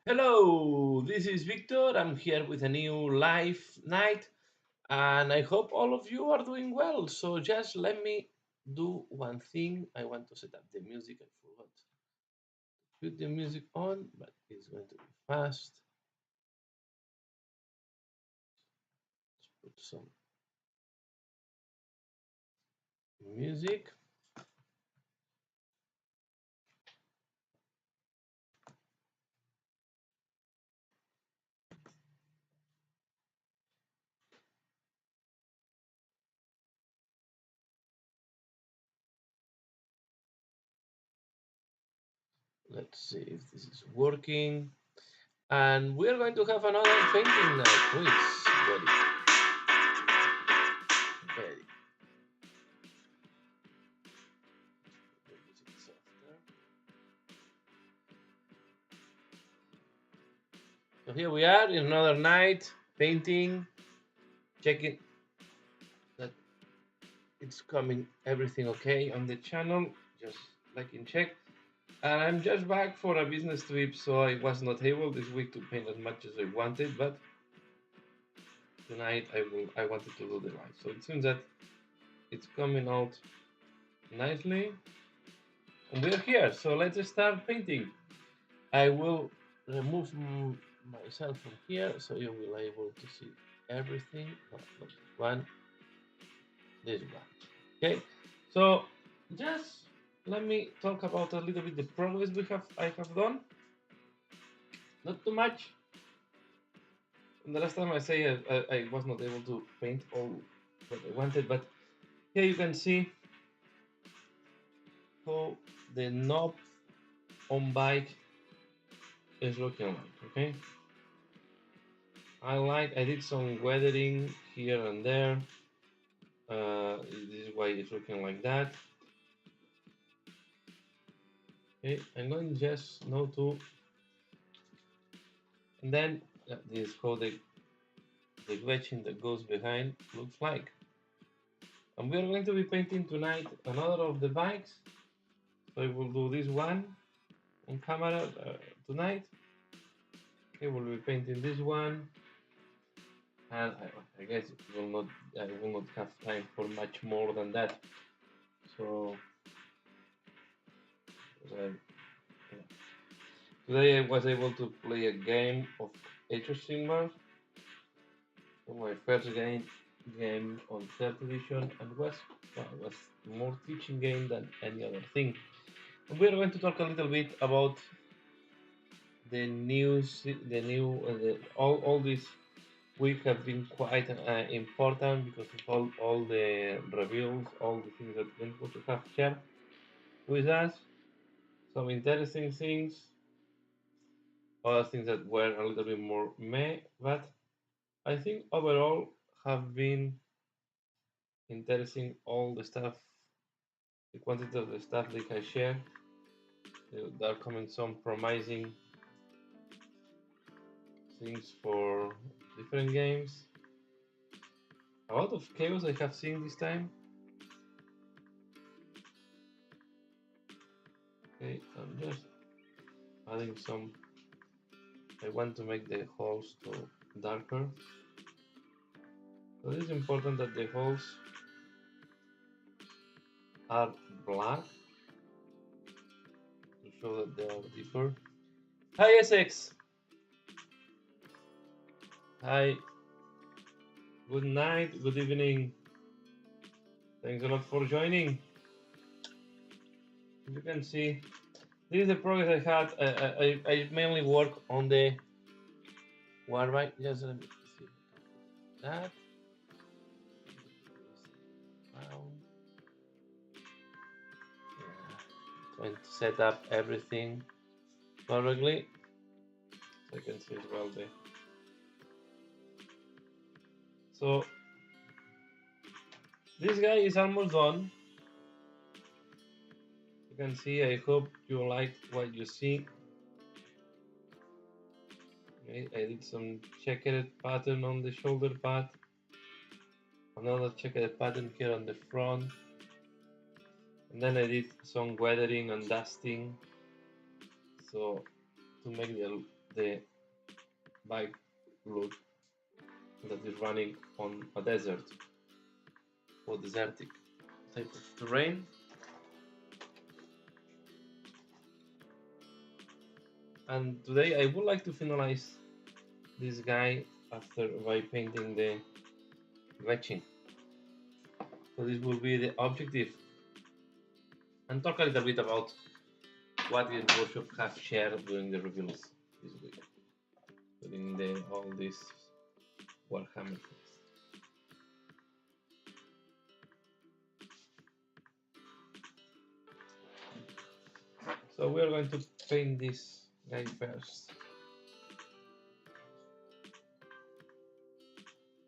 Hello, this is Victor. I'm here with a new live night, and I hope all of you are doing well. So, just let me do one thing. I want to set up the music. I forgot to put the music on, but it's going to be fast. Let's put some music. Let's see if this is working. And we are going to have another painting night. Oh, it's very. The music is softer. So here we are in another night painting, checking that it's coming everything okay on the channel, just like in check. And I'm just back for a business trip, so I was not able this week to paint as much as I wanted, but tonight I wanted to do the live. So it seems that it's coming out nicely. And we're here, so let's start painting. I will remove myself from here so you will able to see everything. No, not this one. Okay, so just let me talk about a little bit the progress I have done. Not too much. And the last time I say I was not able to paint all what I wanted, but here you can see how the knob on bike is looking like. Okay, I did some weathering here and there. This is why it's looking like that. Okay, I'm going just now to, and then this is how the wedging that goes behind looks like. And we are going to be painting tonight another of the bikes. So I will do this one on camera tonight. Okay, we'll be painting this one, and I guess I will not have time for much more than that. So uh, today I was able to play a game of Age of Sigmar, my first game on third edition, and was more teaching game than any other thing. And we're going to talk a little bit about the news, the new, all this week have been quite important because of all the reveals, all the things that Winfrey have shared with us. Some interesting things, other things that were a little bit more meh, but I think overall have been interesting. All the stuff, the quantity of the stuff they can share. There are coming some promising things for different games. A lot of chaos I have seen this time. Okay, I'm just adding some. I want to make the holes to darker. So it is important that the holes are black to show that they are deeper. Hi Essex! Hi, good night, good evening. Thanks a lot for joining. You can see this is the progress I had. I mainly work on the Warbike. Just let me see that. Yeah. Trying to set up everything correctly. So you can see as well the. So this guy is almost done. You can see. I hope you like what you see. Okay, I did some checkered pattern on the shoulder pad. Another checkered pattern here on the front. And then I did some weathering and dusting. So to make the bike route that is running on a desert or desertic type of terrain. And today I would like to finalize this guy after by painting the etching. So this will be the objective, and talk a little bit about what Games Workshop have shared during the reveals this week, during all this Warhammer Fest. So we are going to paint this guy first.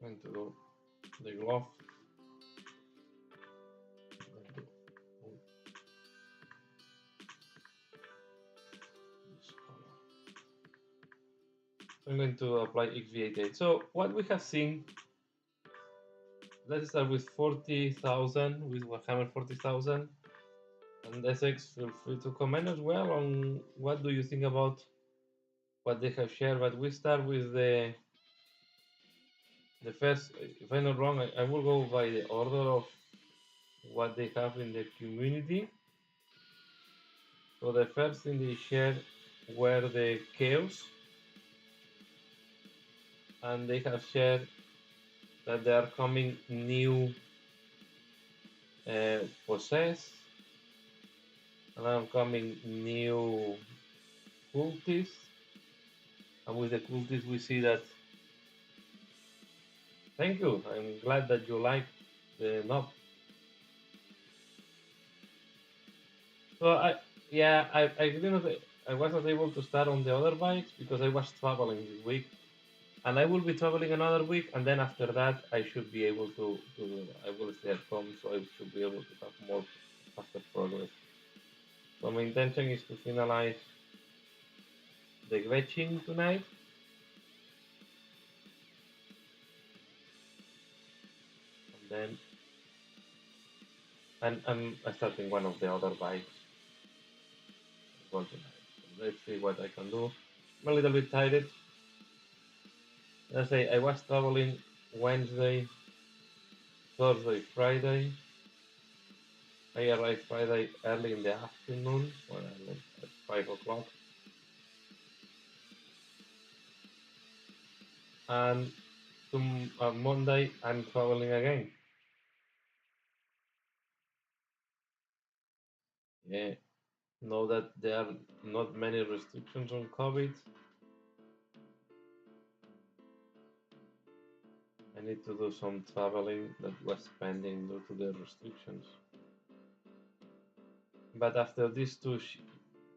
I'm going to do the glove. I'm going to apply XV88. So what we have seen, let's start with 40,000, with Warhammer 40,000. And Essex, feel free to comment as well on what do you think about what they have shared. But we start with the first, if I'm not wrong, I will go by the order of what they have in the community. So the first thing they shared were the chaos, and they have shared that there are coming new possess, and are coming new cultists, and with the cultists we see that. Thank you. I'm glad that you like the knob. So I didn't. I was not able to start on the other bikes because I was traveling this week, and I will be traveling another week, and then after that I should be able to I will stay at home, so I should be able to have more faster progress. So my intention is to finalize the glitching tonight, and then I'm starting one of the other bikes as well tonight. So let's see what I can do. I'm a little bit tired. Let's say I was traveling Wednesday, Thursday, Friday. I arrived Friday early in the afternoon, well, like at 5 o'clock. And on Monday, I'm traveling again. Yeah, know that there are not many restrictions on COVID. I need to do some traveling that was pending due to the restrictions. But after these two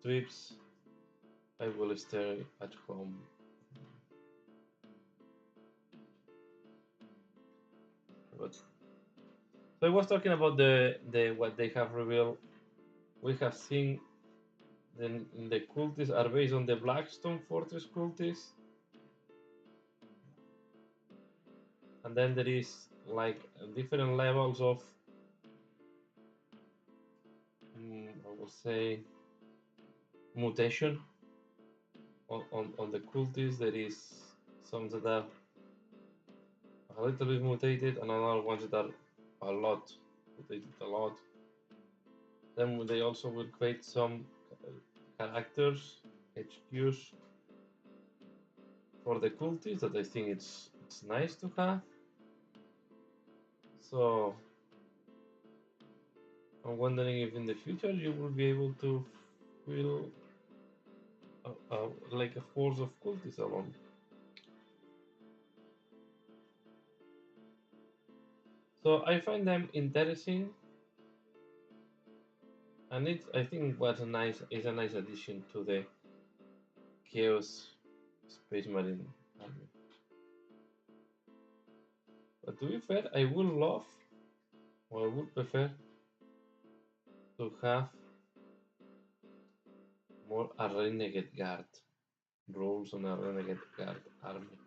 trips, I will stay at home. But so I was talking about the what they have revealed. We have seen the cultists are based on the Blackstone Fortress cultists, and then there is like different levels of I would say mutation on the cultists. There is some that are a little bit mutated, and other ones that are a lot mutated a lot. Then they also will create some characters, HQs for the cultists that I think it's nice to have. So I'm wondering if in the future you will be able to feel like a force of cultists alone. So I find them interesting, and it's I think what's a nice is a nice addition to the Chaos Space Marine army. But to be fair, I would love, or I would prefer to have more a Renegade Guard rules on a Renegade Guard army.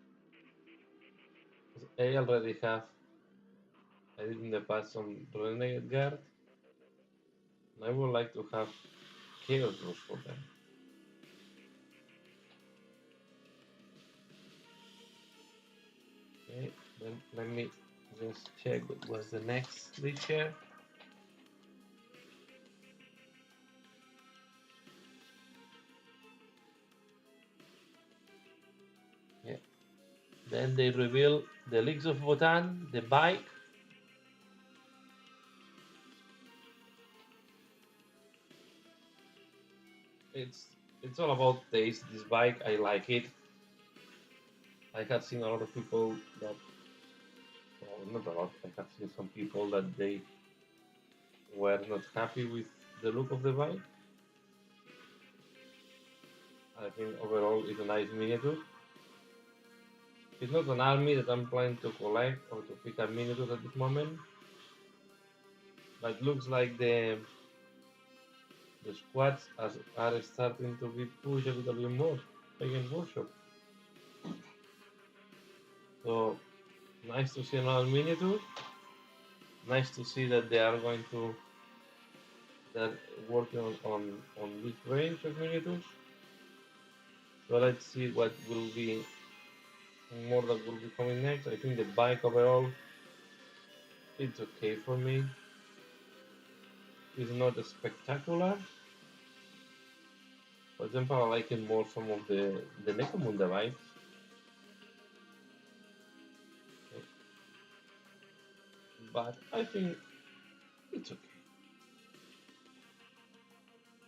I already have, I did in the past some Renegade Guard, and I would like to have Chaos rules for them. Then let me just check what was the next glitch here. Yeah. Then they reveal the Leagues of Votan, the bike. It's all about taste. This bike, I like it. I have seen a lot of people that, well, not a lot. I have seen some people that they were not happy with the look of the bike. I think overall it's a nice miniature. It's not an army that I'm planning to collect or to pick up miniatures at this moment, but looks like the squads are starting to be pushed a little bit more against Workshop. So nice to see another miniature. Nice to see that they are going to that working on this range of miniatures. So let's see what will be more that will be coming next. I think the bike overall it's okay for me. It's not spectacular. For example, I like it more some of the Necromunda bikes. But I think it's okay.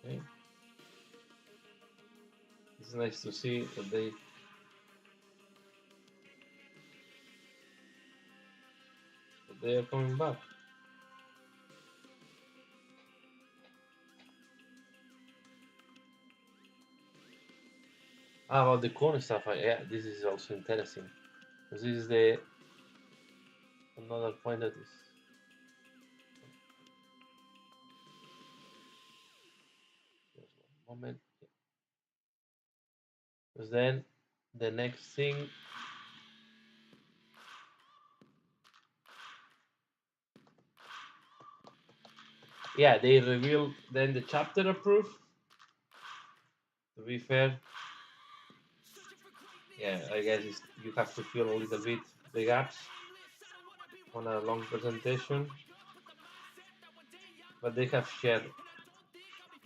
Okay. It's nice to see that they are coming back. About the corner stuff, yeah, this is also interesting because this is the another point that is. Just one moment. Because then the next thing. Yeah, they reveal then the chapter approved. To be fair, yeah, I guess you have to fill a little bit the gaps on a long presentation, but they have shared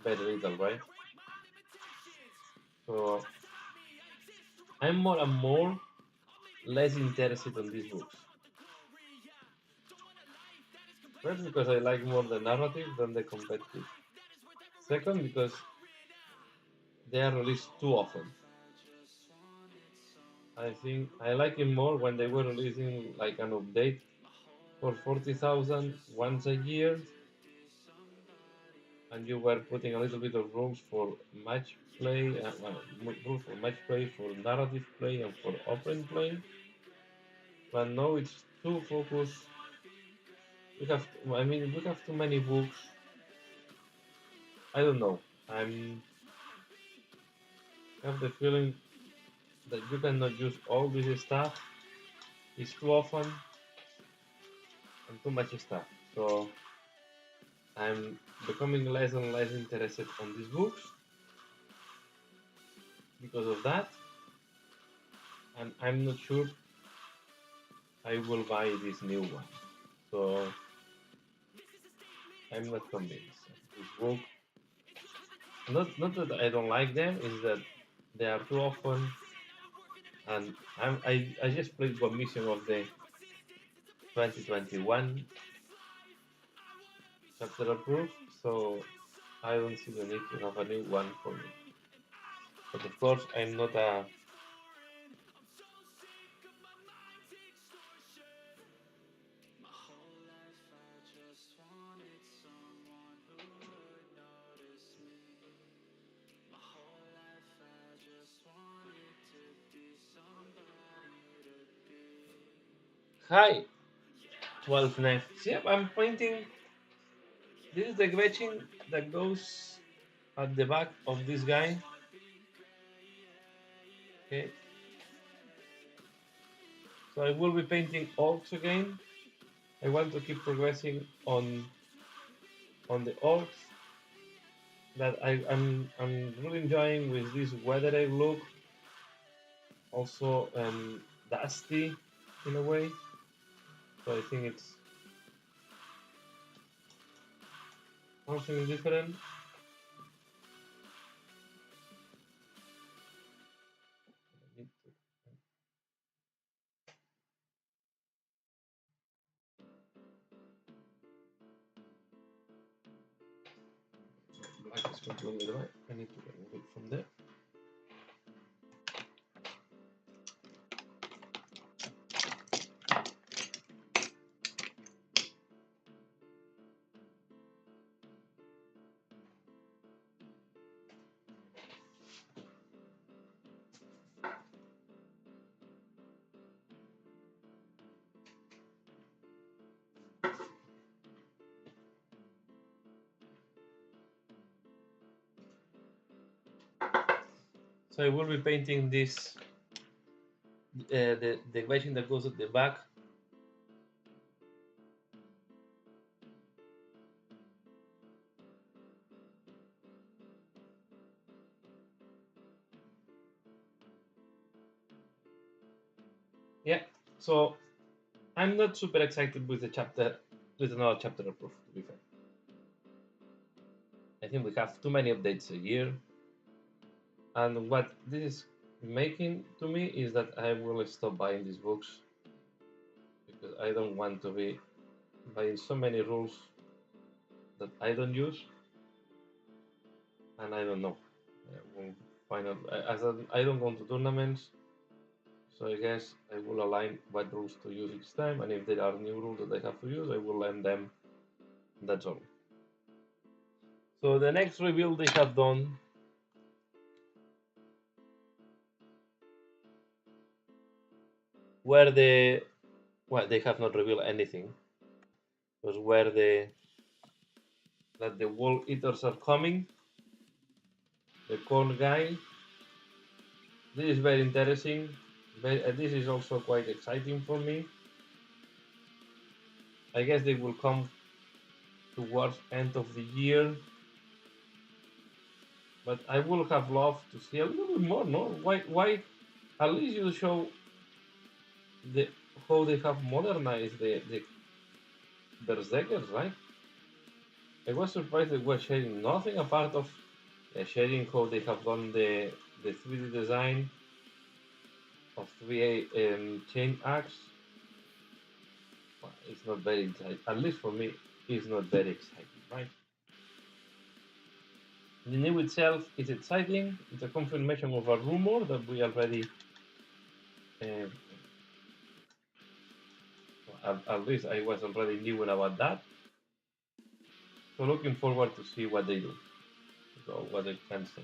very little, right? So I'm more and more less interested in these books. First, because I like more the narrative than the competitive. Second, because they are released too often. I think I like it more when they were releasing like an update for 40,000 once a year, and you were putting a little bit of rules for match play, rules for match play, for narrative play, and for open play. But now it's too focused. I mean, we have too many books. I don't know. I have the feeling that you cannot use all this stuff. It's too often and too much stuff. So I'm becoming less and less interested on these books because of that, and I'm not sure I will buy this new one. So I'm not convinced. This book, not that I don't like them, is that they are too often, and I just played one mission of the 2021 chapter approved, so I don't see the need to have a new one for me. But of course, I'm not a. Hi, 12 knives. Yep, I'm pointing. This is the Gretchen that goes at the back of this guy. Okay, so I will be painting orcs again. I want to keep progressing on the orcs that I'm really enjoying with this weathered look. Also dusty in a way. So I think it's something different. Black is completely right. I need to remove it from there. So I will be painting this, the version that goes at the back. Yeah, so I'm not super excited with the chapter, with another chapter approved, to be fair. I think we have too many updates a year. And what this is making to me is that I will stop buying these books because I don't want to be buying so many rules that I don't use and I don't know. I will find out, I don't go to tournaments, so I guess I will align what rules to use each time, and if there are new rules that I have to use, I will learn them. That's all. So the next reveal they have done where they have not revealed anything, was where that the wall eaters are coming, the corn guy. This is very interesting. This is also quite exciting for me. I guess they will come towards end of the year, but I would have loved to see a little bit more. No, why? At least you show the how they have modernized the berserkers, right? I was surprised they were sharing nothing apart of sharing how they have done the 3D design of 3A chain axe. Well, it's not very exciting. At least for me, it's not very exciting, right? The new itself is exciting. It's a confirmation of a rumor that we already, uh, at least I was already knew about that. So looking forward to see what they do, so what they can say.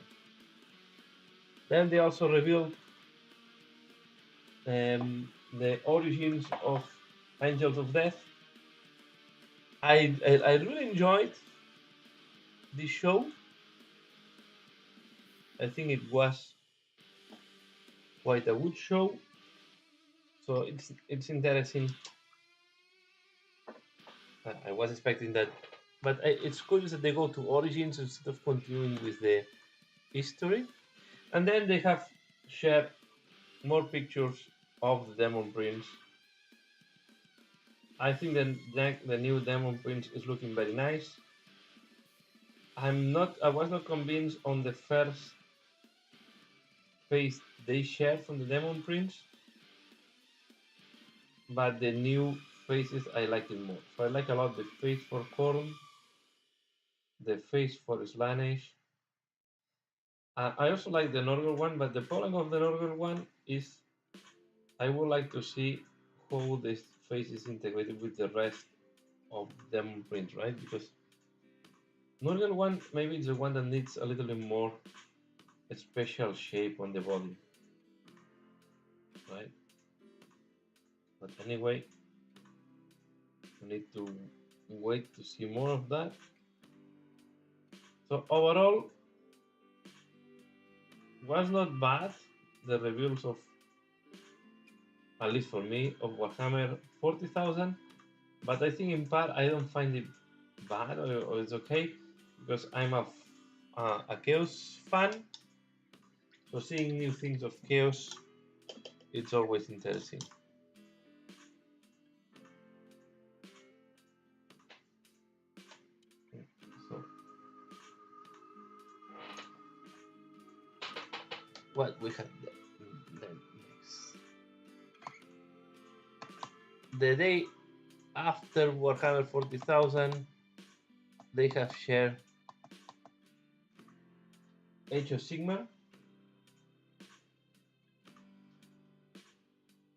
Then they also revealed the origins of Angels of Death. I really enjoyed this show. I think it was quite a good show. So it's interesting. I was expecting that, but it's curious that they go to origins instead of continuing with the history. And then they have shared more pictures of the Demon Prince. I think the new Demon Prince is looking very nice. I was not convinced on the first face they shared from the Demon Prince, but the new faces I like it more. So I like a lot the face for Korn, the face for Slanesh. I also like the Norgel one, but the problem of the Norgel one is I would like to see how this face is integrated with the rest of Demon Prince, right? Because Norgel one maybe it's the one that needs a little bit more special shape on the body, right? But anyway, we need to wait to see more of that. So overall, was not bad the reveals of, at least for me, of Warhammer 40,000, but I think in part I don't find it bad, or it's okay because I'm a Chaos fan, so seeing new things of Chaos, it's always interesting. what we have then next. The day after Warhammer 40,000, they have shared Age of Sigmar,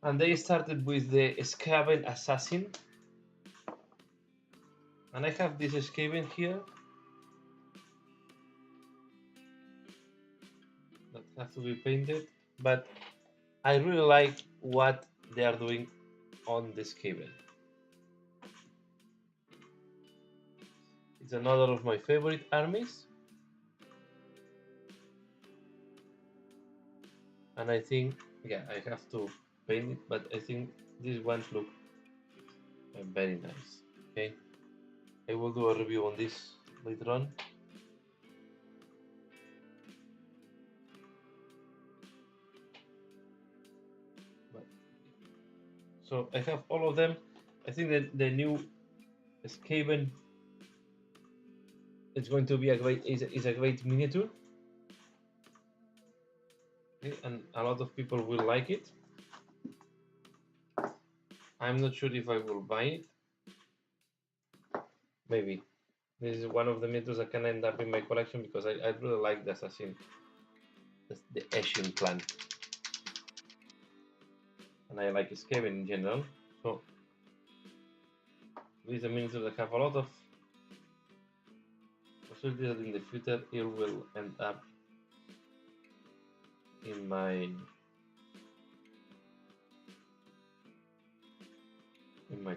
and they started with the Skaven Assassin. And I have this Skaven here that has to be painted, but I really like what they are doing on the Skaven. It's another of my favorite armies, and I think, yeah, I have to paint it, but I think these ones look very nice. Okay, I will do a review on this later on. But, so I have all of them. I think that the new Skaven is going to be a great miniature. Okay, and a lot of people will like it. I'm not sure if I will buy it. Maybe. This is one of the miniatures that can end up in my collection because I really like the Assassin, the Eshin clan. And I like Skaven in general. So this is a miniature that have a lot of possibilities that in the future it will end up in my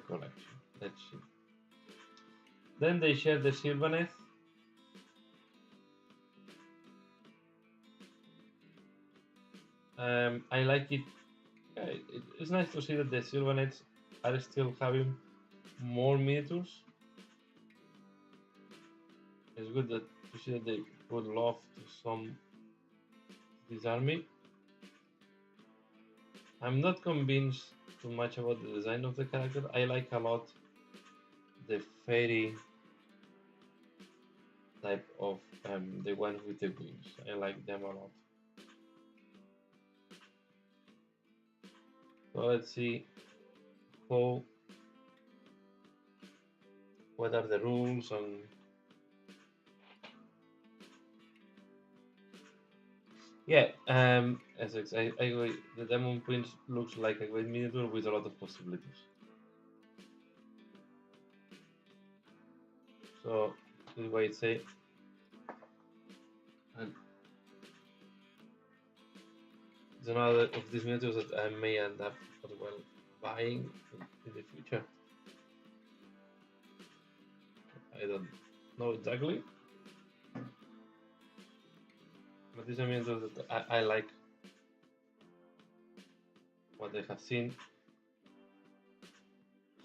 collection. Let's see. Then they share the Sylvaneth. I like it. It's nice to see that the Sylvaneths are still having more miniatures. It's good to see that they put love to this army. I'm not convinced too much about the design of the character. I like a lot the fairy type of the ones with the wings. I like them a lot. So let's see what are the rules and yeah, Essex, I agree. The Demon Prince looks like a great miniature with a lot of possibilities. So this is why I say, and it's another of these miniatures that I may end up as well buying in the future. I don't know exactly, but these are miniatures that I like what I have seen.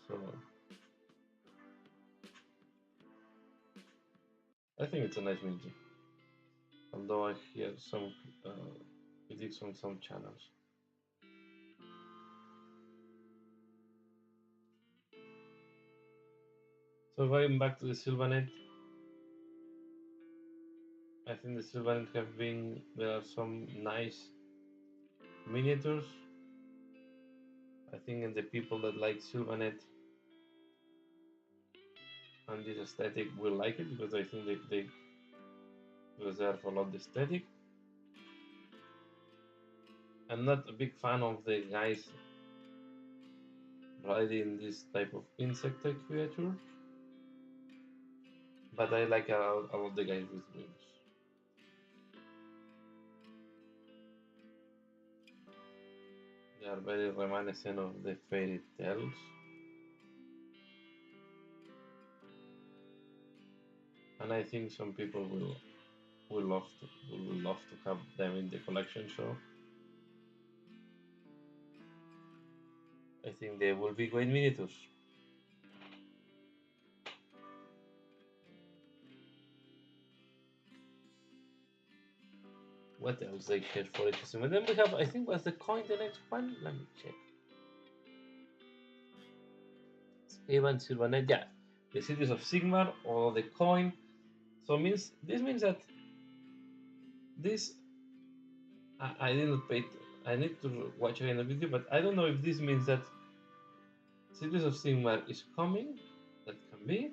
So I think it's a nice miniature. Although I hear some critiques on some channels. So going back to the Sylvaneth, I think the Sylvaneth there are some nice miniatures. I think and the people that like Sylvaneth and this aesthetic will like it because I think they reserve a lot the aesthetic. I'm not a big fan of the guys riding this type of insect type creature, but I like a lot of the guys with wings. They are very reminiscent of the fairy tales. And I think some people will love to have them in the collection. So I think they will be great miniatures. What else they share for each and then we have, I think, was the coin the next one? Let me check. Skaven Sylvaneth, yeah, the cities of Sigmar or the coin. So this means that this I didn't pay. I need to watch again the video, but I don't know if this means that Cities of Sigmar is coming. That can be,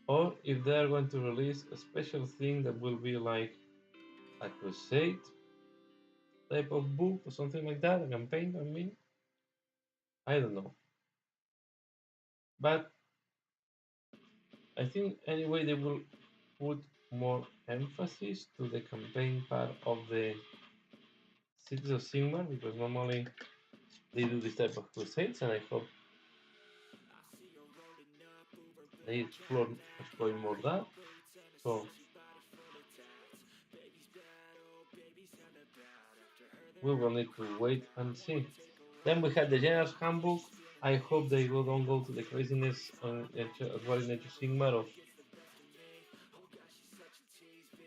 or if they are going to release a special thing that will be like a crusade type of book or something like that, a campaign. I mean, I don't know, but I think anyway they will put more emphasis to the campaign part of the Cities of Sigmar because normally they do this type of crusades, and I hope they explore more that. So we will need to wait and see. Then we had the General's Handbook. I hope they don't go to the craziness as well in Age of Sigmar of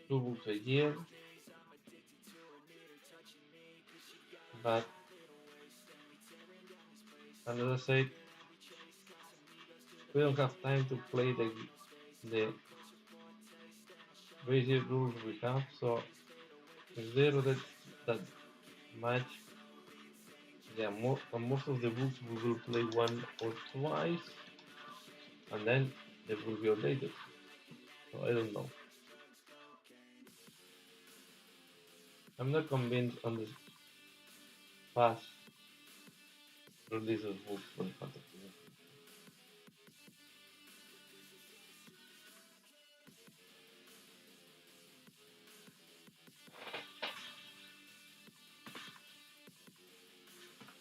2 books a year. But as I said, we don't have time to play the basic rules we have. So if they rotate that much, yeah, most of the books we will play one or twice, and then they will be updated. So I don't know. I'm not convinced on the past release of books for the fantasy.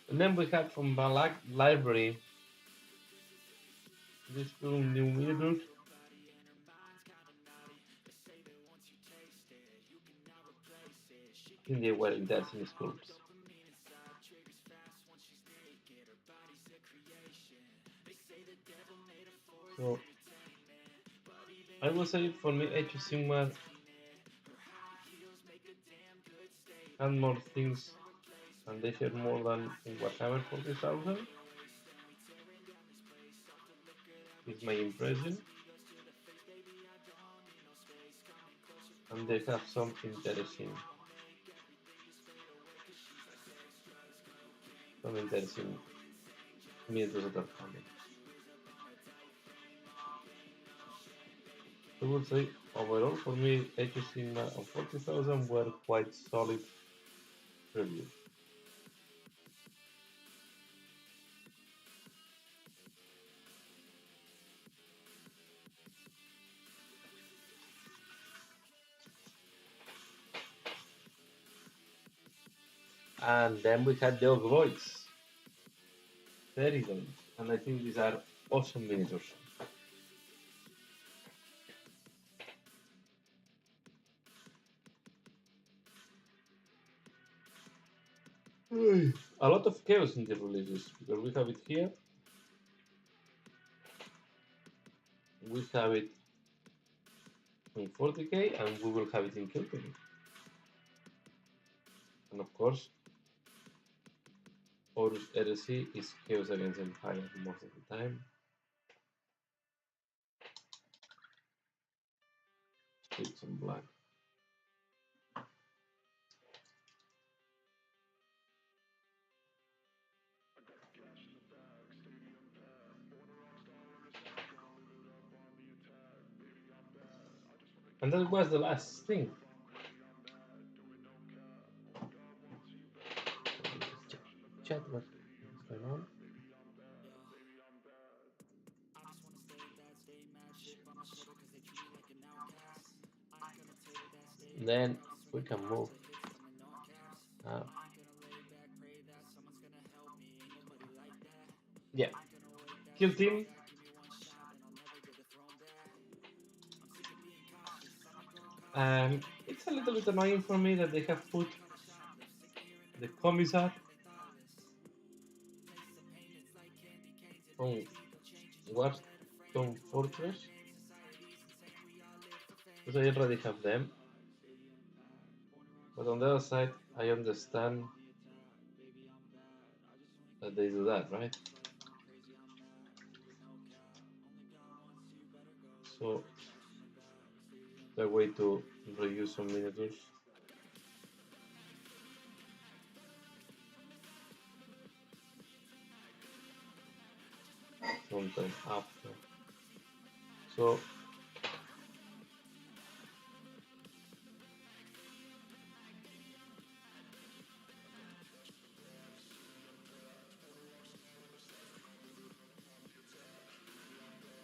And then we have from Balak Library these two new miniatures. I think they were in Destiny Scopes. So I will say for me, Age of Sigmar had more things and they shared more than in Warhammer 40,000. Is my impression. And they have some interesting miniatures that are coming. I would say overall for me, Age of Sigmar and 40,000 were quite solid reviews. And then we had the Ogroids, Theridons, and I think these are awesome miniatures. A lot of chaos in the releases because we have it here, we have it in 40k, and we will have it in Kilkenny. And of course, Horus Heresy is Chaos against Empire most of the time. It's on black. And that was the last thing. Chat what's going on. Then we can move. Yeah. Kill team. It's a little bit annoying for me that they have put the commissar on Warston Fortress because I already have them. But on the other side, I understand that they do that, right? So the way to reuse some miniatures. sometime after. So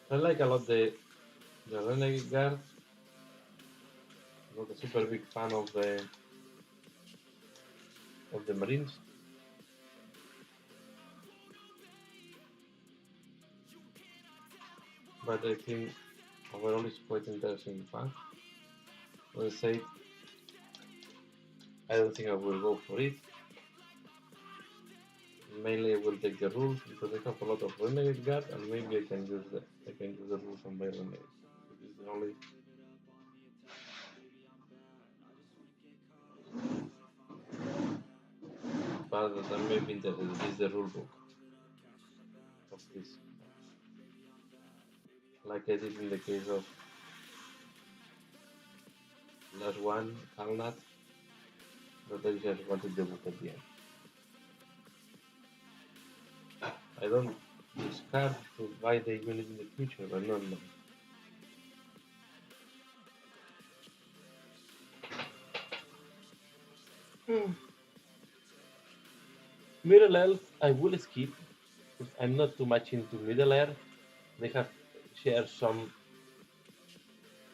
I like a lot the Renegade Guard. Not a super big fan of the Marines, but I think overall it's quite interesting fun. Let's say I don't think I will go for it. Mainly I will take the rules because I have a lot of Renegade Guard and maybe I can use the rules on my Renegade. This is the only part that I may be interested in is the rule book of this. Like I did in the case of last one, Kalnat, but I just wanted the book at the end. I don't discard to buy the unit in the future, but not now. Middle Earth, I will skip. Because I'm not too much into Middle Earth. They have shared some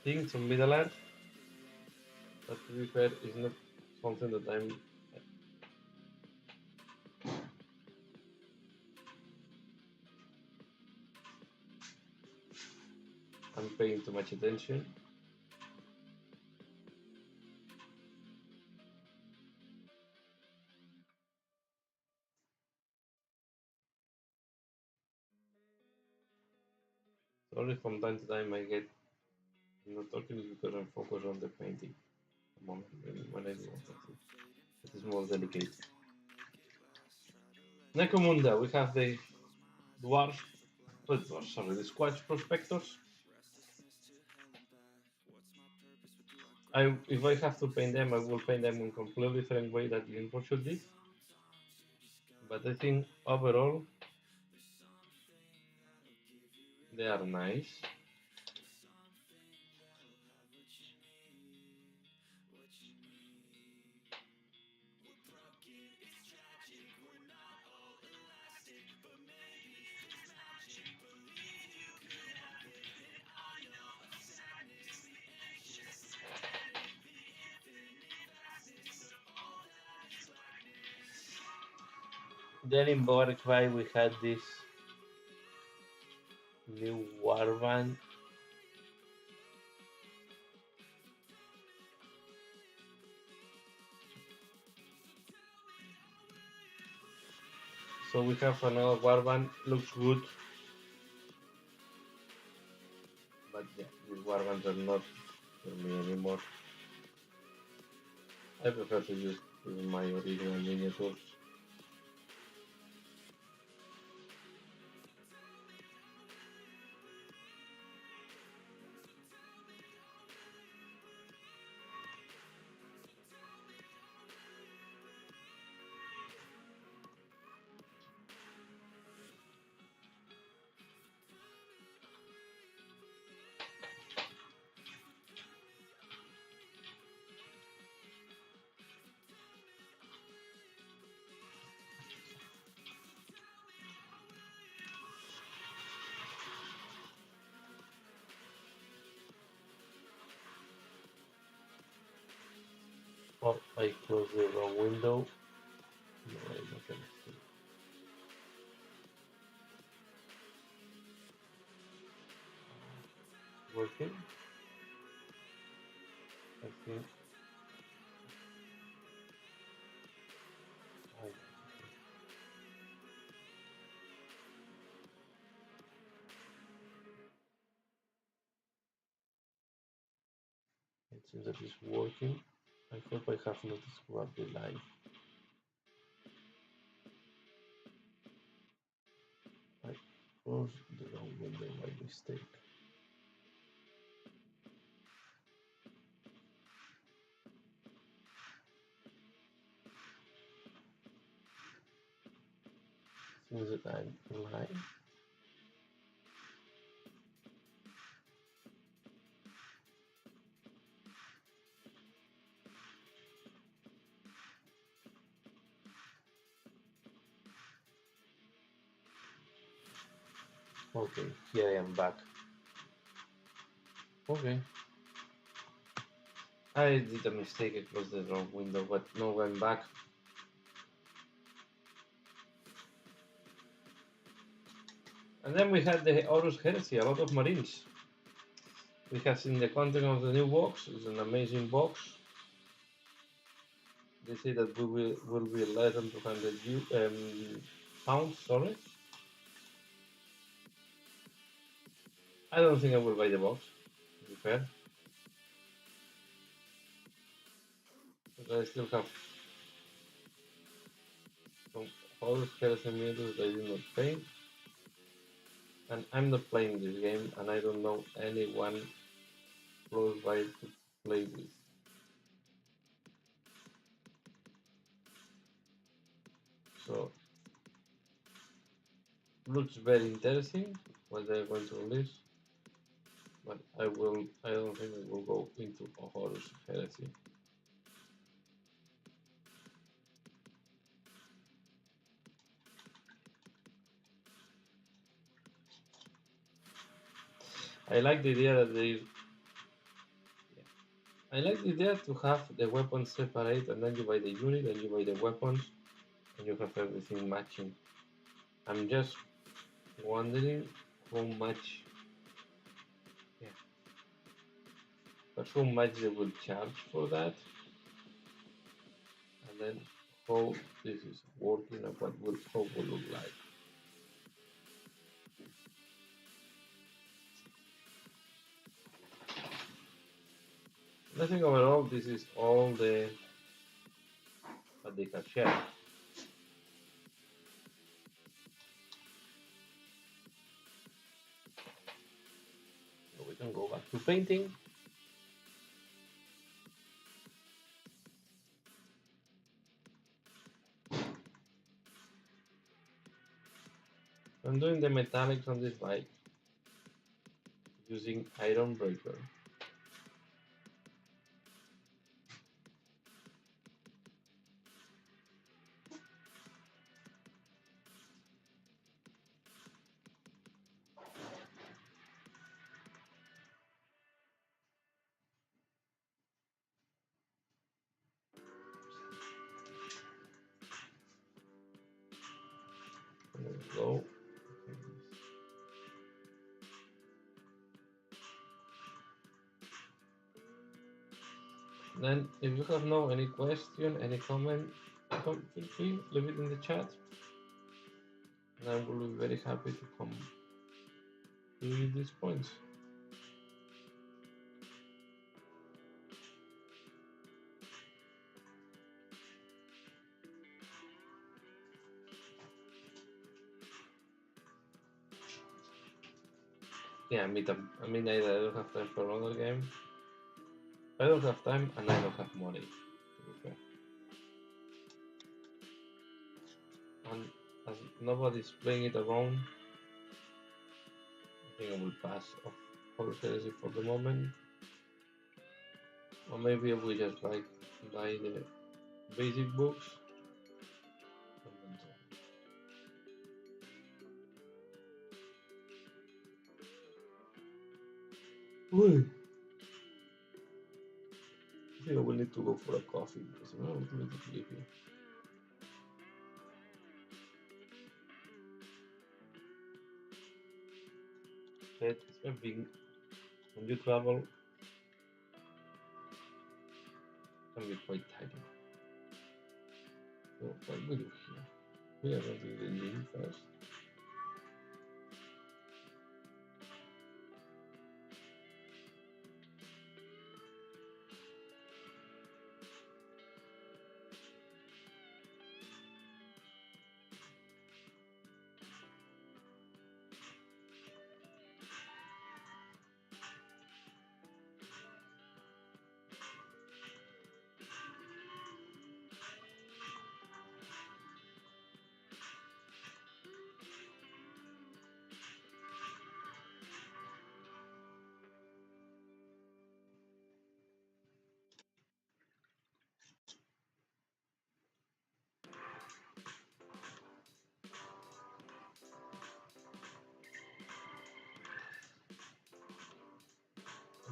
things on Middle Earth, but to be fair, it's not something that I'm paying too much attention. So only from time to time I get not talking because I'm focused on the painting. The moment when I do something, it is more delicate. Necromunda, we have the dwarf, sorry, the squash prospectors. If I have to paint them, I will paint them in a completely different way that the Inporture did. But I think overall they are nice. Then in Borgfry we had this new warband. So we have another warband, looks good. But yeah, these warbands are not for me anymore. I prefer to use my original miniatures. Oh, I closed the wrong window. No, I'm not gonna see. Working? I think. I, it seems that it's working. I hope I have not scrubbed the line. I closed the wrong window by mistake. Seems that I'm live. Okay, here I am back. Okay. I did a mistake, I closed the wrong window, but no, I'm back. And then we had the Horus Heresy, a lot of Marines. We have seen the content of the new box, it's an amazing box. They say that we will be less than 200 pounds, sorry. I don't think I will buy the box, to be fair. But I still have some Horus Heresy meters that I did not pay. And I'm not playing this game, and I don't know anyone close by to play with. So looks very interesting what they're going to release, but I don't think I will go into a Horus Heresy. I like the idea that I like the idea to have the weapons separate, and then you buy the unit, and you buy the weapons, and you have everything matching. I'm just wondering how much, yeah, but how much they will charge for that, and then how this is working and how will look like. I think overall this is all the what they can share. So we can go back to painting. I'm doing the metallics on this bike using Iron Breaker. There we go. Then, if you have no any question, any comment, feel free, leave it in the chat. And I will be very happy to come to these points. Yeah, me too. I mean, I don't have time for another game. I don't have time and I don't have money, to be fair. And as nobody's playing it around, I think I will pass off Horus Heresy for the moment. Or maybe I will just like buy the basic books. Ooh. I think I will need to go for a coffee because I'm a little bit sleepy. It's a big, when you travel, it can be quite tiring. So what we do here? We are going to do the gym first.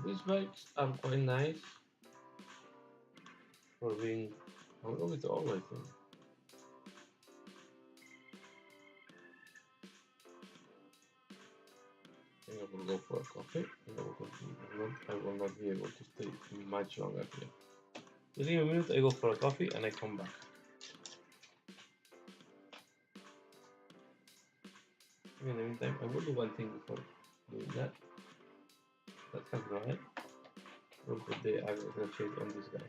These bikes are quite nice for being. I'll go with all, I think. I think I will go for a coffee and I will continue. I will not be able to stay much longer here. Just give me a minute, I go for a coffee and I come back. In the meantime, I will do one thing before doing that. That has dried. We'll put the agriculture shade on this guy.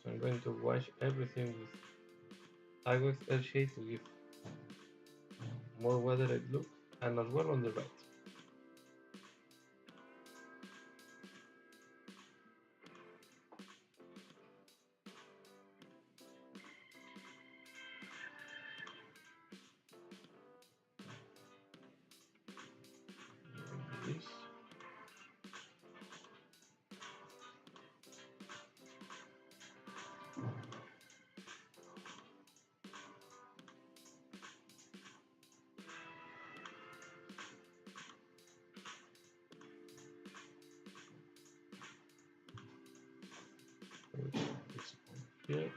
So I'm going to wash everything with Agox L shade to give more weathered look and as well on the right. This. This one here.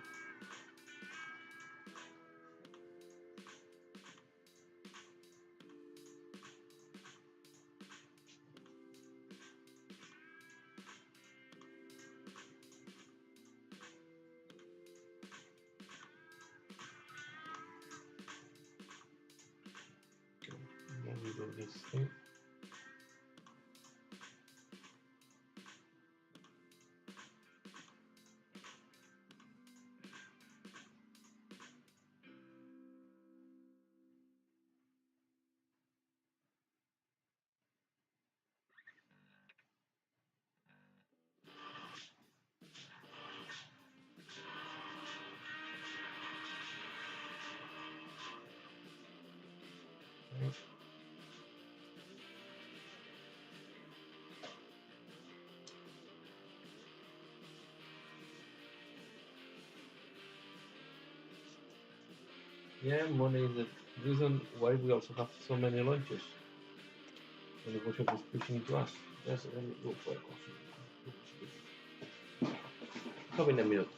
Now we do this thing. Yeah, money is the reason why we also have so many launches. And the workshop is pushing to us. Yes, let me go for a coffee. Come in a minute.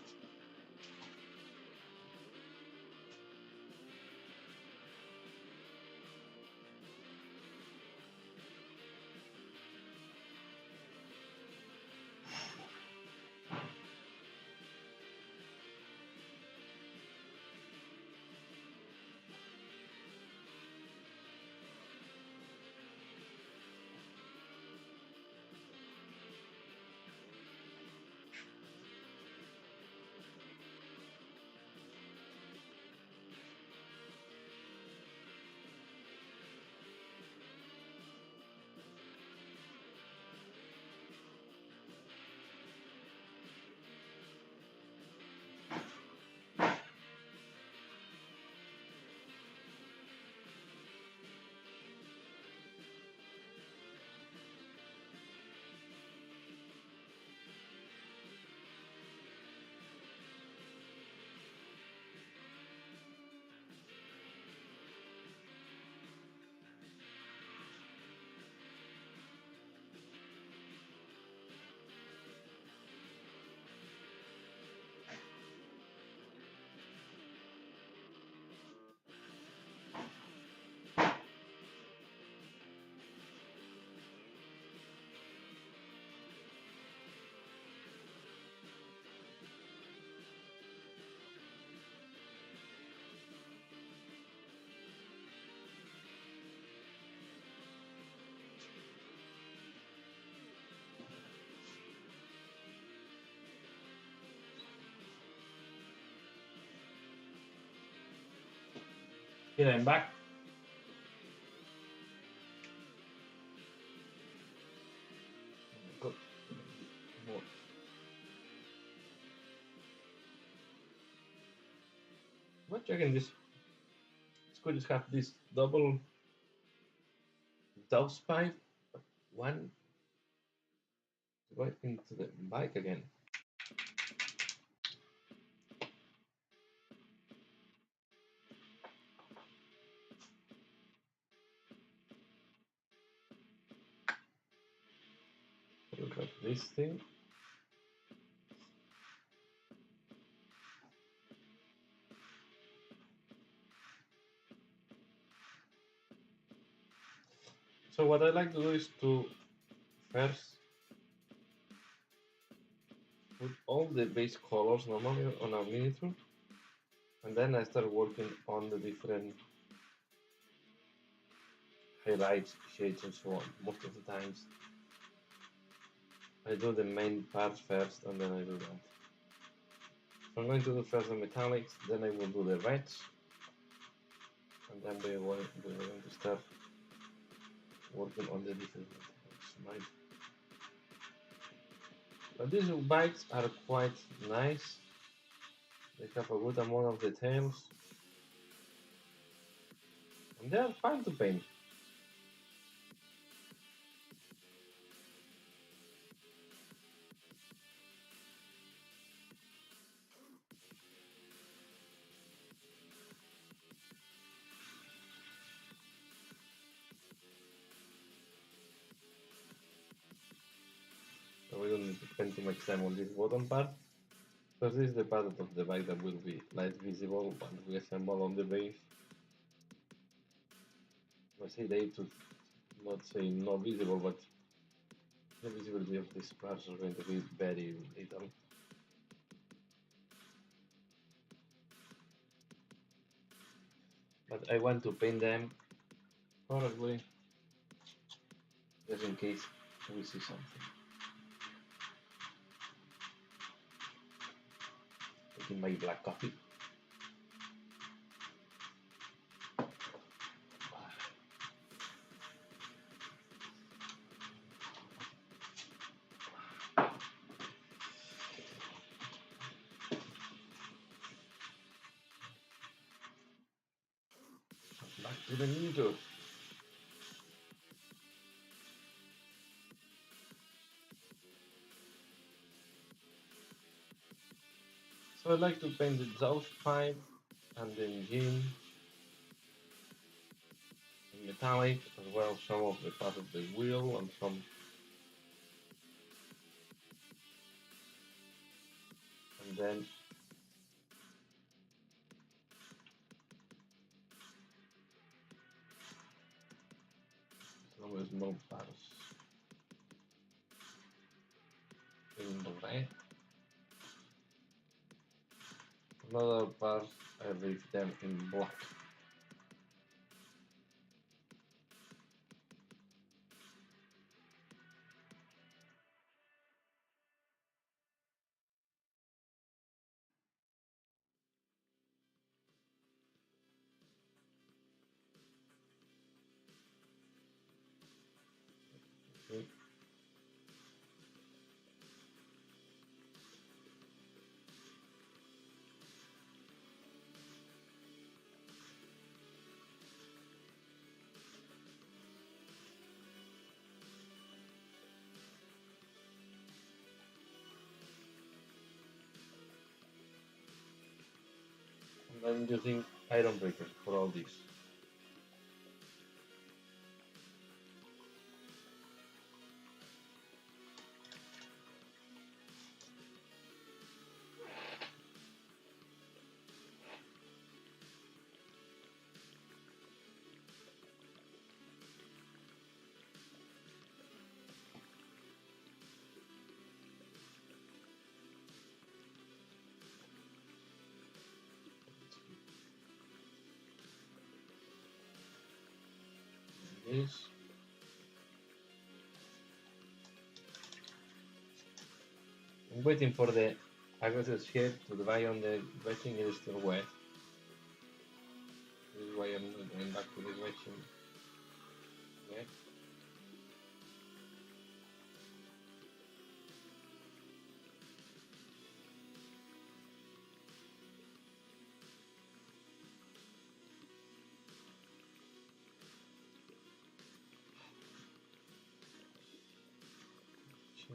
Here I'm back. Good. More. What checking this squid have this double dowse pipe. One right into the bike again. Look at this thing. So what I like to do is to first put all the base colors normally on a miniature, and then I start working on the different highlights, shades, and so on. Most of the times I do the main parts first, and then I do that. So I'm going to do first the metallics, then I will do the reds, and then we're going to start working on the different metallics, right? But these bikes are quite nice. They have a good amount of details, and they are fun to paint. So we don't need to spend too much time on this bottom part, because this is the part of the bike that will be less visible once we assemble on the base. I say they to not say not visible, but the visibility of these parts are going to be very little. But I want to paint them probably just in case we see something. Taking my black coffee. Back to the needle. So I like to paint the exhaust pipe and the engine in metallic, as well as some of the part of the wheel and some. And then some small parts in the red. Another part I leave them in black. Okay. And I'm using iron breaker for all this. This. I'm waiting for the aggressive shape to dry on the wetting. It is still wet. This is why I'm not going back to the wetting yet.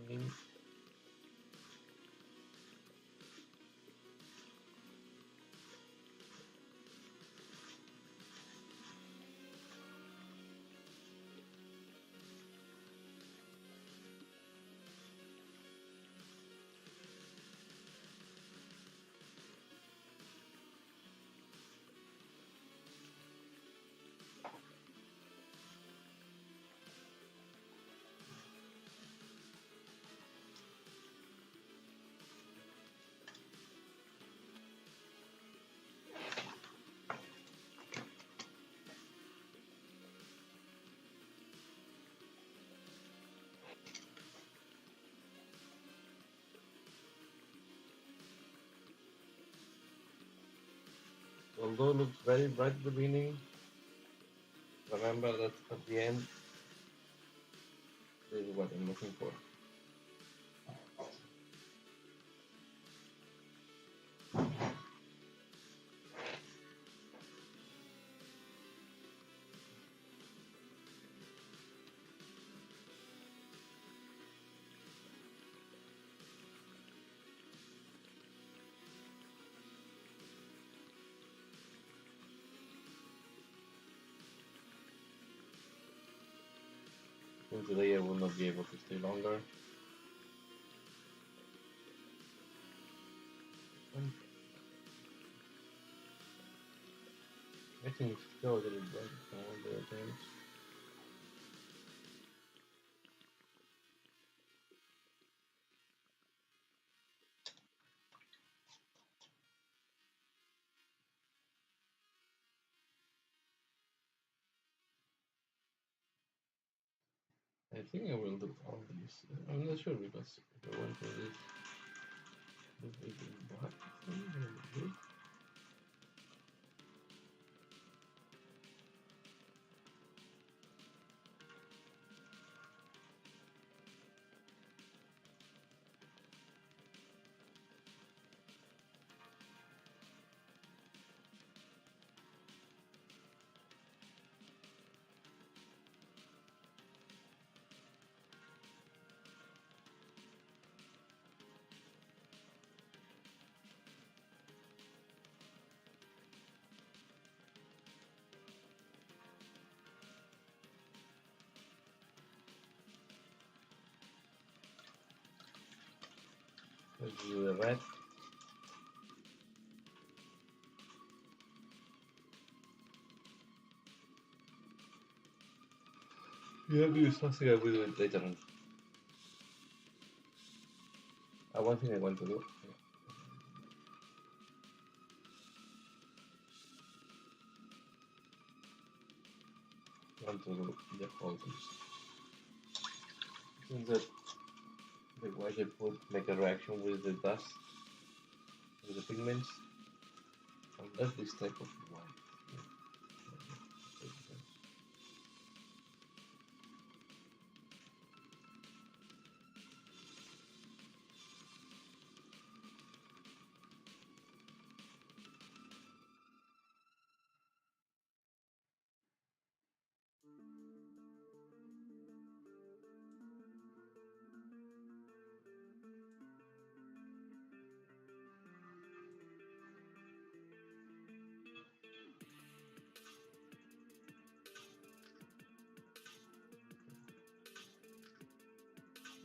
Change. Although it looks very bright at the beginning, remember that at the end, this is what I'm looking for. And today I will not be able to stay longer. I think it's still a little bright all the times. I think I will do all these. I'm not sure because if I went for this big black thing, I will do. Let's do the red. Yeah, because something I will do it later on. One thing I want to do. I want to do the whole things. Since the white I put make a reaction with the dust, with the pigments, unless this type of white.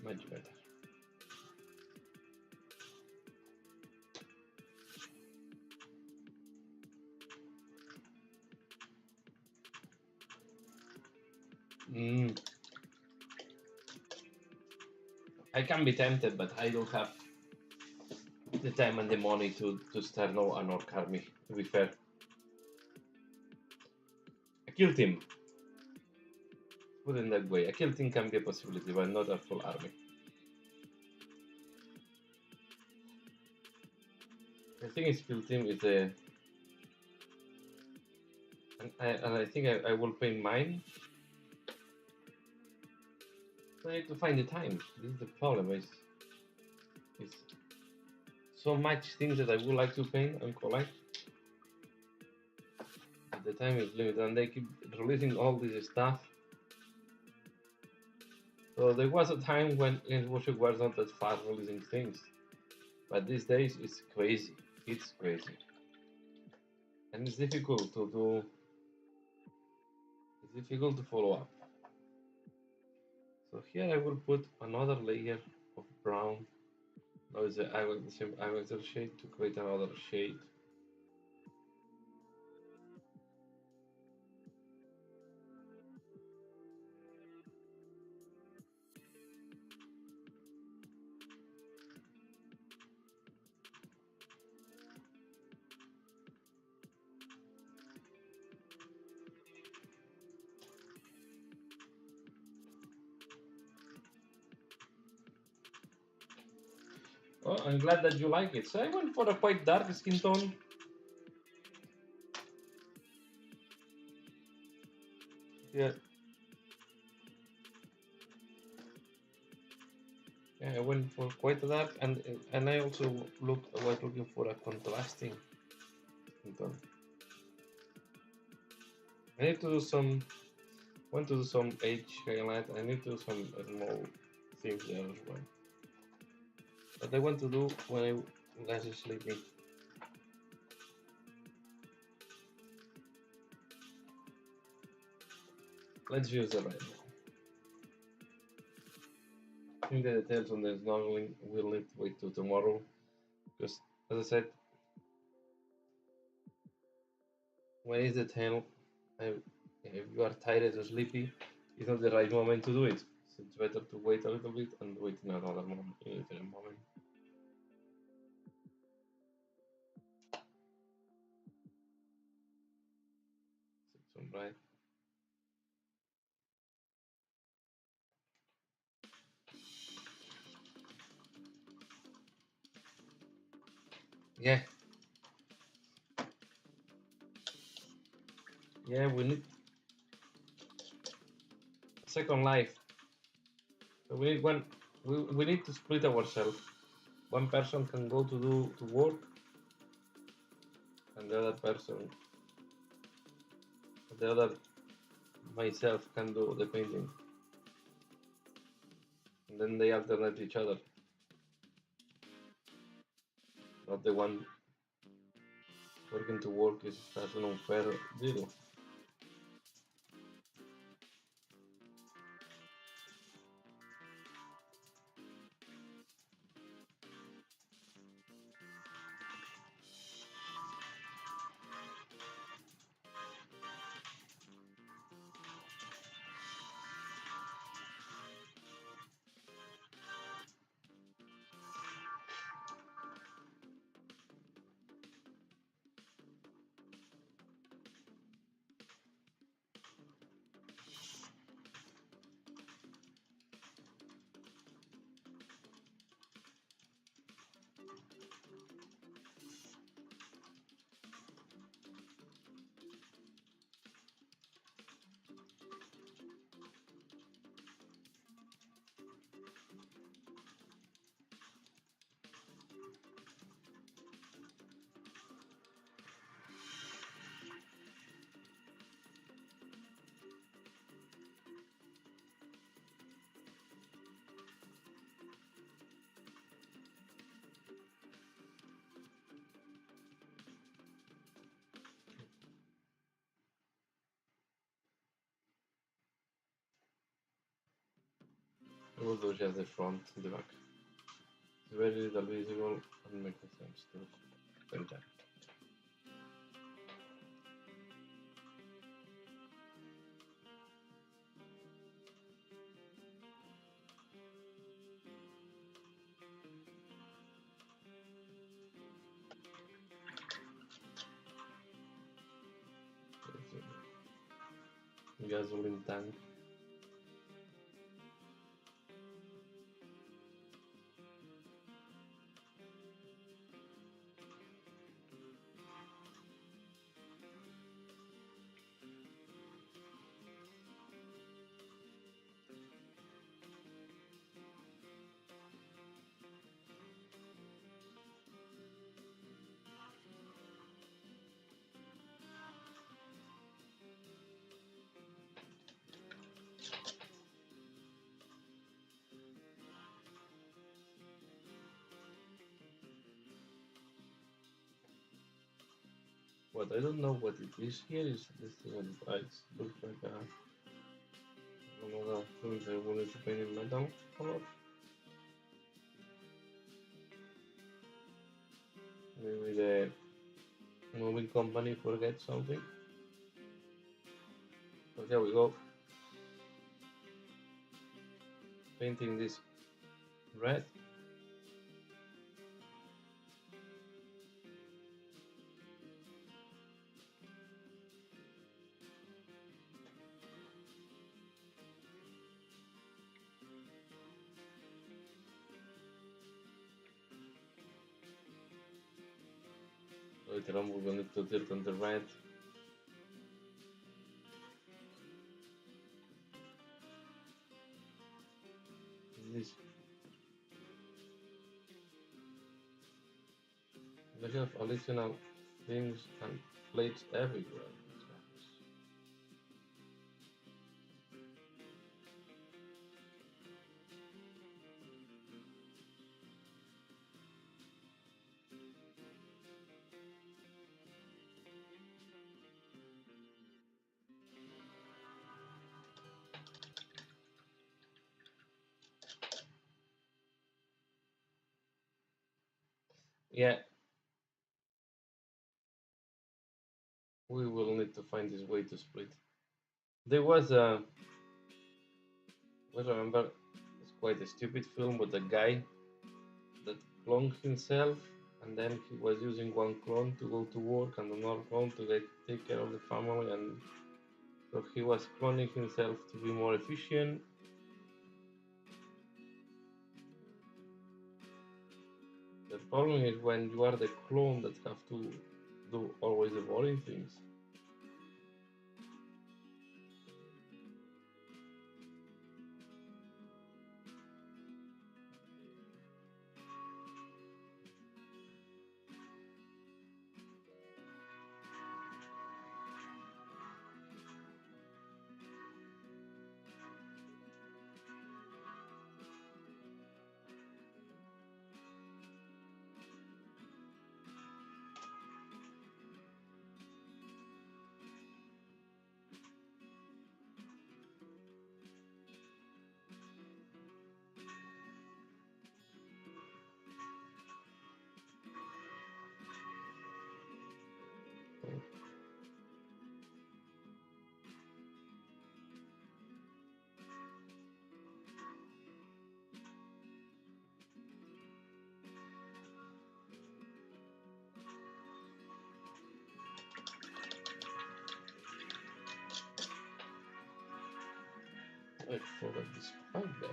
Much better. I can be tempted, but I don't have the time and the money to start now an orc army, to be fair. A kill team. Put it in that way. A kill team can be a possibility, but not a full army. I think a kill team is a... And I think I will paint mine. I need to find the time. This is the problem. Is so much things that I would like to paint and collect. The time is limited, and they keep releasing all this stuff. So there was a time when Worship was not that fast releasing things, but these days it's crazy. It's crazy, and it's difficult to do. It's difficult to follow up. So here I will put another layer of brown. Now it's the same Ivancer shade to create another shade. Oh, I'm glad that you like it. So I went for a quite dark skin tone. Yeah, yeah, I went for quite a dark, and I also was looking for a contrasting tone. I need to do some, want to do some edge highlight. I need to do some small things there as well. But I want to do when I'm less sleepy. Let's use the red. I think the details on the snorkeling will need to wait till tomorrow. Because, as I said, when it's the tail, if you are tired or sleepy, it's not the right moment to do it. So it's better to wait a little bit and wait in another moment. In a different moment. Some bright. Yeah, yeah, we need second life. So we need one. We need to split ourselves. One person can go to work, and the other person, the other myself can do the painting. And then they alternate each other. Not the one working to work is as an unfair deal. I will do just the front and the back. It's very little visible and makes sense to paint that. Gasoline tank. What I don't know what it is here is this thing on the right. Looks like another thing I wanted to paint in metal color. Maybe the moving company forget something. So here we go. Painting this red. Later on we're going to tilt on the red. They have additional things and plates everywhere. Yeah, we will need to find this way to split. There was a, I remember, it's quite a stupid film with a guy that cloned himself, and then he was using one clone to go to work and another clone to take care of the family, and so he was cloning himself to be more efficient. The problem is when you are the clone that have to do always the boring things. I forgot this part there.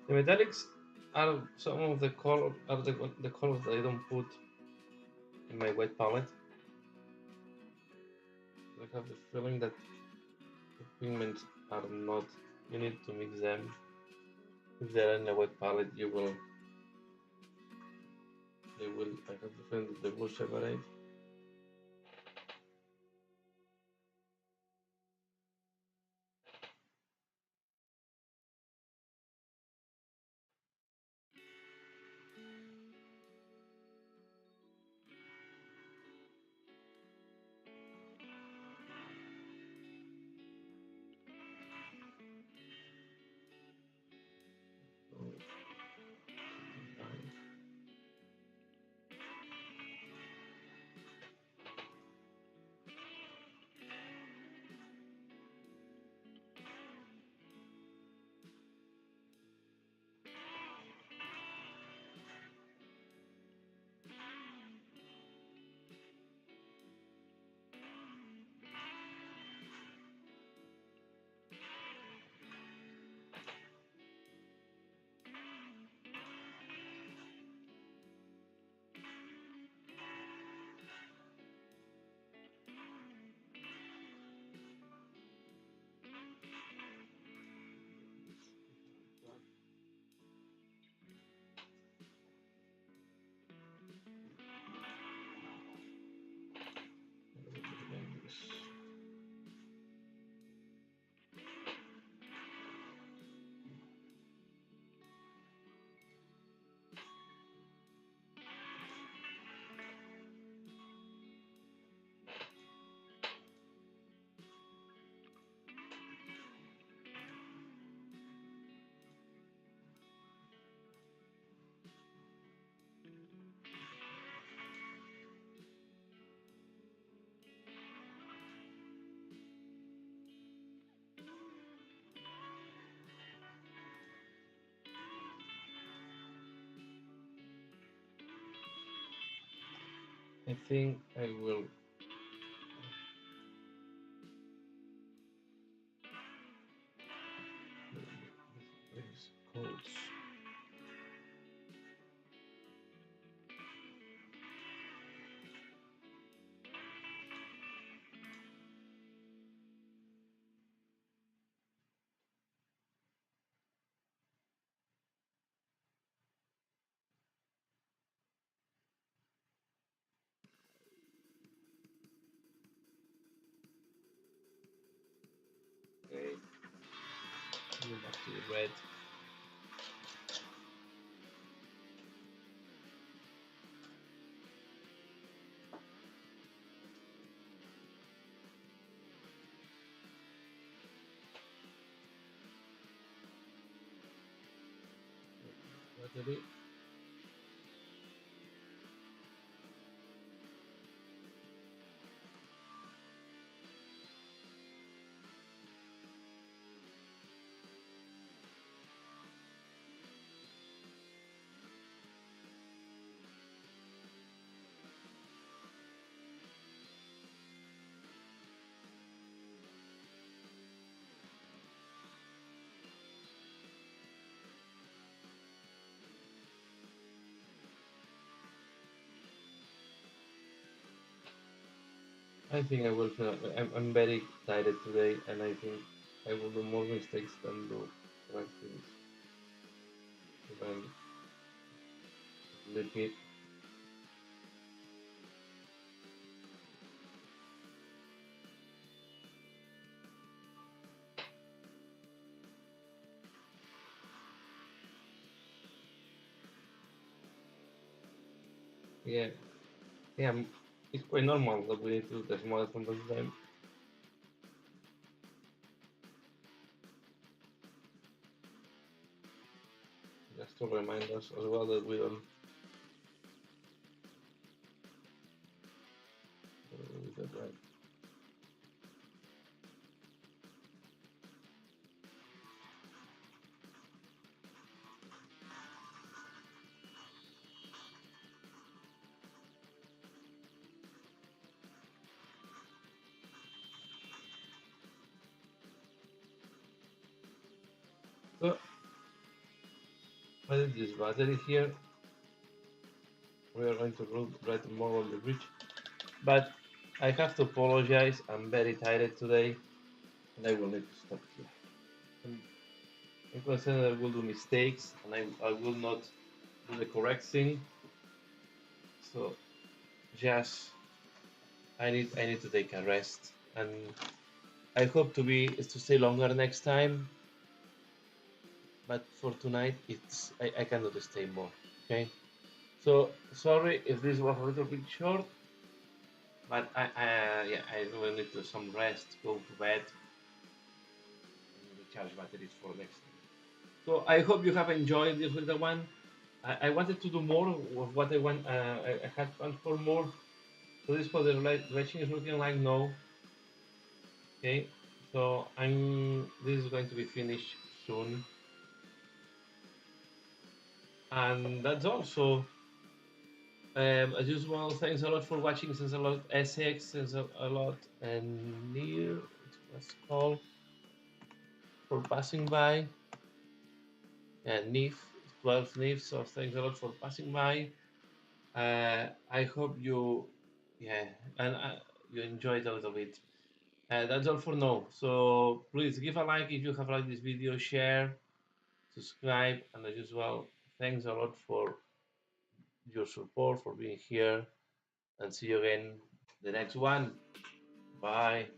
The metallics are some of the the colors that I don't put in my white palette. I have the feeling that the pigments are not. You need to mix them. If they're in a white palette, you will. They will. I have the feeling that they will separate. I think I will. These codes. Go back to the red. Battery. I think I will. I'm very tired today, and I think I will do more mistakes than do correct things. If I'm sleepy. Yeah, yeah. It's quite normal that we need to do the small from time to time, just to remind us as well that we don't do that right. So I did this battery here. We are going to write more on the bridge, but I have to apologize. I'm very tired today, and I will need to stop here. And I'm concerned I will do mistakes, and I will not do the correct thing. So just I need to take a rest, and I hope to stay longer next time. But for tonight, I cannot stay more. Okay. So sorry if this was a little bit short, but I really need to some rest, go to bed, and recharge batteries for next time. So I hope you have enjoyed this little one. I wanted to do more of what I want. I had planned for more. So this for the direction is looking like no. Okay. So this is going to be finished soon, and that's all. So as usual, thanks a lot for watching. Thanks a lot, Essex. Thanks a lot, and Near. It was called for passing by. And Nif, 12 Nif. So thanks a lot for passing by. I hope yeah, and you enjoyed a little bit. That's all for now. So please give a like if you have liked this video, share, subscribe, and as usual, thanks a lot for your support, for being here, and see you again the next one. Bye.